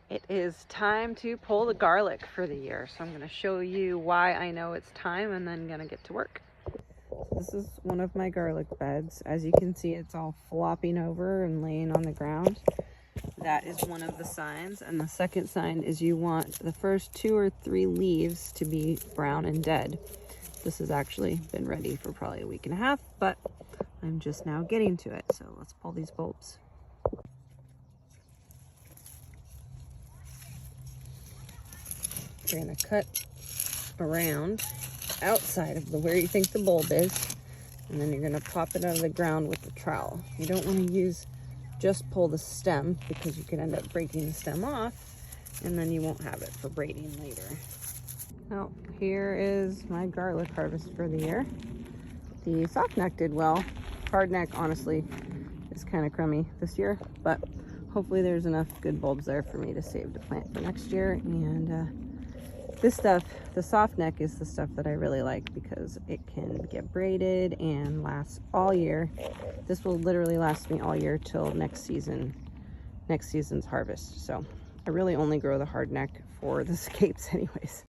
It is time to pull the garlic for the year. So I'm going to show you why I know it's time and then going to get to work. This is one of my garlic beds. As you can see, it's all flopping over and laying on the ground. That is one of the signs. And the second sign is you want the first 2 or 3 leaves to be brown and dead. This has actually been ready for probably a week and a half, but I'm just now getting to it. So let's pull these bulbs. You're going to cut around outside of where you think the bulb is, and then you're going to pop it out of the ground with the trowel. You don't want to just pull the stem, because you could end up breaking the stem off, and then you won't have it for braiding later. Now, here is my garlic harvest for the year. The soft neck did well. Hard neck, honestly, is kind of crummy this year, but hopefully there's enough good bulbs there for me to save to plant for next year. And this stuff, the soft neck, is the stuff that I really like because it can get braided and last all year. This will literally last me all year till next season's harvest. So I really only grow the hard neck for the scapes anyways.